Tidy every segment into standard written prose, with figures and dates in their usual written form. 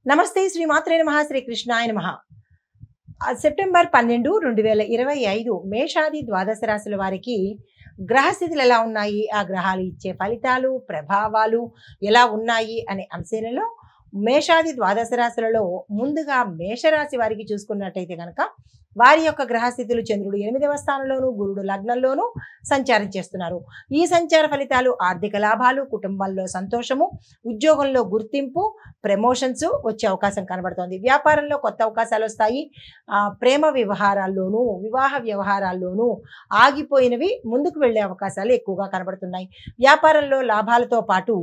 నమస్తే శ్రీ మాత్రే నమః శ్రీ కృష్ణాయ నమః. సెప్టెంబర్ 12, 2025 మేషాది ద్వాదశ రాశుల వారికి గ్రహస్థితులు ఎలా ఉన్నాయి, ఆ గ్రహాలు ఇచ్చే ఫలితాలు ప్రభావాలు ఎలా ఉన్నాయి అనే అంశాలలో మేషాది ద్వాదశ రాశులలో ముందుగా మేషరాశి వారికి చూసుకున్నట్టయితే కనుక వారి యొక్క గ్రహస్థితులు చంద్రుడు 8వ స్థానంలోను గురుడు లగ్నంలోను సంచారం చేస్తున్నారు. ఈ సంచార ఫలితాలు ఆర్థిక లాభాలు, కుటుంబంలో సంతోషము, ఉద్యోగంలో గుర్తింపు, ప్రమోషన్స్ వచ్చే అవకాశం కనబడుతోంది. వ్యాపారంలో కొత్త అవకాశాలు వస్తాయి. ప్రేమ వ్యవహారాల్లోనూ వివాహ వ్యవహారాల్లోనూ ఆగిపోయినవి ముందుకు వెళ్ళే అవకాశాలు ఎక్కువగా కనబడుతున్నాయి. వ్యాపారంలో లాభాలతో పాటు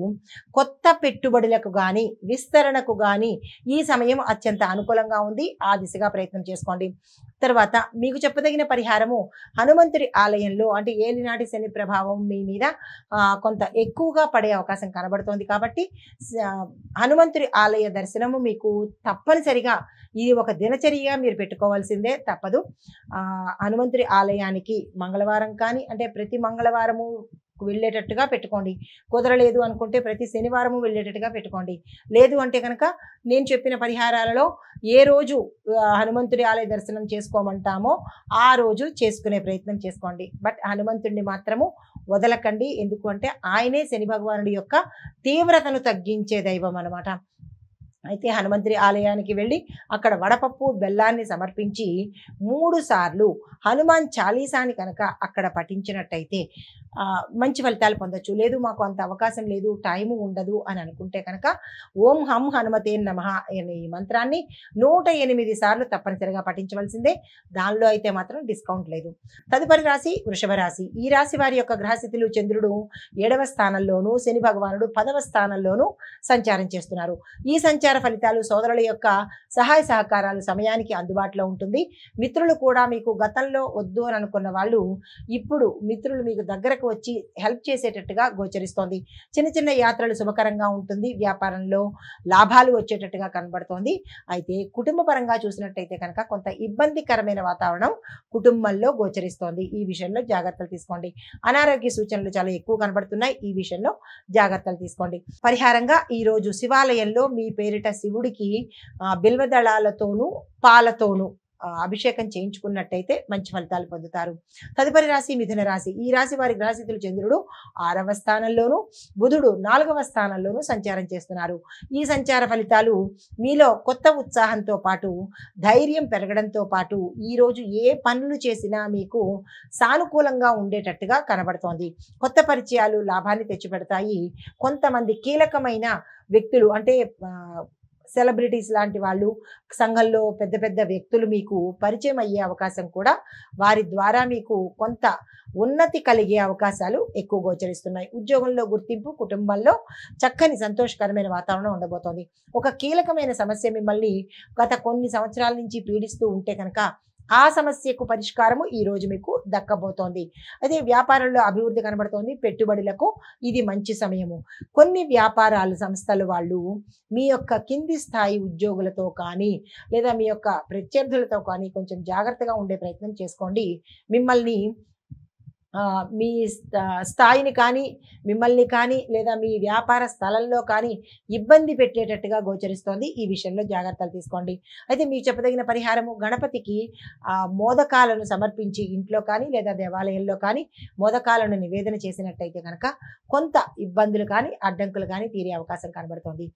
కొత్త పెట్టుబడులకు కానీ విస్తరణకు కానీ ఈ సమయం అత్యంత అనుకూలంగా ఉంది. ఆ దిశగా ప్రయత్నం చేసుకోండి. తర్వాత మీకు చెప్పదగిన పరిహారము హనుమంతుడి ఆలయంలో, అంటే ఏలినాటి శని ప్రభావం మీ మీద కొంత ఎక్కువగా పడే అవకాశం కనబడుతోంది కాబట్టి హనుమంతుడి ఆలయ దర్శనము మీకు తప్పనిసరిగా ఇది ఒక దినచర్యగా మీరు పెట్టుకోవాల్సిందే, తప్పదు. హనుమంతుడి ఆలయానికి మంగళవారం కానీ, అంటే ప్రతి మంగళవారము వెళ్ళేటట్టుగా పెట్టుకోండి. కుదరలేదు అనుకుంటే ప్రతి శనివారము వెళ్ళేటట్టుగా పెట్టుకోండి. లేదు అంటే కనుక నేను చెప్పిన పరిహారాలలో ఏ రోజు హనుమంతుడి ఆలయ దర్శనం చేసుకోమంటామో ఆ రోజు చేసుకునే ప్రయత్నం చేసుకోండి. బట్ హనుమంతుడిని మాత్రము వదలకండి. ఎందుకు అంటే ఆయనే శని భగవానుడి యొక్క తీవ్రతను తగ్గించే దైవం అన్నమాట. అయితే హనుమంతుడి ఆలయానికి వెళ్ళి అక్కడ వడపప్పు బెల్లాన్ని సమర్పించి 3 సార్లు హనుమాన్ చాలీసాని కనుక అక్కడ పఠించినట్టయితే మంచి ఫలితాలు పొందొచ్చు. లేదు మాకు అంత అవకాశం లేదు, టైము ఉండదు అని అనుకుంటే కనుక ఓం హం హనుమతే నమః అనే ఈ మంత్రాన్ని 108 సార్లు తప్పనిసరిగా పఠించవలసిందే. దానిలో అయితే మాత్రం డిస్కౌంట్ లేదు. తదుపరి రాశి వృషభ రాశి. ఈ రాశి వారి యొక్క గ్రహస్థితులు చంద్రుడు 7వ స్థానంలోను, శని భగవానుడు 10వ స్థానంలోను సంచారం చేస్తున్నారు. ఈ సంచార ఫలితాలు సోదరుల యొక్క సహాయ సహకారాలు సమయానికి అందుబాటులో ఉంటుంది. మిత్రులు కూడా మీకు గతంలో వద్దు అని అనుకున్న వాళ్ళు ఇప్పుడు మిత్రులు మీకు దగ్గరకు వచ్చి హెల్ప్ చేసేటట్టుగా గోచరిస్తోంది. చిన్న చిన్న యాత్రలు శుభకరంగా ఉంటుంది. వ్యాపారంలో లాభాలు వచ్చేటట్టుగా కనబడుతోంది. అయితే కుటుంబ పరంగా చూసినట్టయితే కనుక కొంత ఇబ్బందికరమైన వాతావరణం కుటుంబంలో గోచరిస్తోంది. ఈ విషయంలో జాగ్రత్తలు తీసుకోండి. అనారోగ్య సూచనలు చాలా ఎక్కువ కనబడుతున్నాయి. ఈ విషయంలో జాగ్రత్తలు తీసుకోండి. పరిహారంగా ఈరోజు శివాలయంలో మీ పేరిట శివుడికి బిల్వదళాలతోనూ పాలతోనూ అభిషేకం చేయించుకున్నట్టయితే మంచి ఫలితాలు పొందుతారు. తదుపరి రాశి మిథున రాశి. ఈ రాశి వారి గ్రహస్థితులు చంద్రుడు 6వ స్థానంలోను, బుధుడు 4వ స్థానంలోను సంచారం చేస్తున్నారు. ఈ సంచార ఫలితాలు మీలో కొత్త ఉత్సాహంతో పాటు ధైర్యం పెరగడంతో పాటు ఈరోజు ఏ పనులు చేసినా మీకు సానుకూలంగా ఉండేటట్టుగా కనబడుతోంది. కొత్త పరిచయాలు లాభాన్ని తెచ్చిపెడతాయి. కొంతమంది కీలకమైన వ్యక్తులు, అంటే సెలబ్రిటీస్ లాంటి వాళ్ళు, సంఘంలో పెద్ద పెద్ద వ్యక్తులు మీకు పరిచయం అయ్యే అవకాశం కూడా, వారి ద్వారా మీకు కొంత ఉన్నతి కలిగే అవకాశాలు ఎక్కువ గోచరిస్తున్నాయి. ఉద్యోగంలో గుర్తింపు, కుటుంబంలో చక్కని సంతోషకరమైన వాతావరణం ఉండబోతోంది. ఒక కీలకమైన సమస్య మిమ్మల్ని గత కొన్ని సంవత్సరాల నుంచి పీడిస్తూ ఉంటే కనుక ఆ సమస్యకు పరిష్కారము ఈ రోజు మీకు దక్కబోతోంది. అదే వ్యాపారంలో అభివృద్ధి కనబడుతోంది. పెట్టుబడులకు ఇది మంచి సమయము. కొన్ని వ్యాపారాలు సంస్థలు వాళ్ళు మీ యొక్క కింది స్థాయి ఉద్యోగులతో కానీ లేదా మీ యొక్క ప్రత్యర్థులతో కానీ కొంచెం జాగ్రత్తగా ఉండే ప్రయత్నం చేసుకోండి. మిమ్మల్ని మీ స్థాయిని కానీ మిమ్మల్ని కానీ లేదా మీ వ్యాపార స్థలంలో కానీ ఇబ్బంది పెట్టేటట్టుగా గోచరిస్తోంది. ఈ విషయంలో జాగ్రత్తలు తీసుకోండి. అయితే మీకు చెప్పదగిన పరిహారము గణపతికి మోదకాలను సమర్పించి ఇంట్లో కానీ లేదా దేవాలయంలో కానీ మోదకాలను నివేదన చేసినట్టయితే కనుక కొంత ఇబ్బందులు కానీ అడ్డంకులు కానీ తీరే అవకాశం కనబడుతోంది.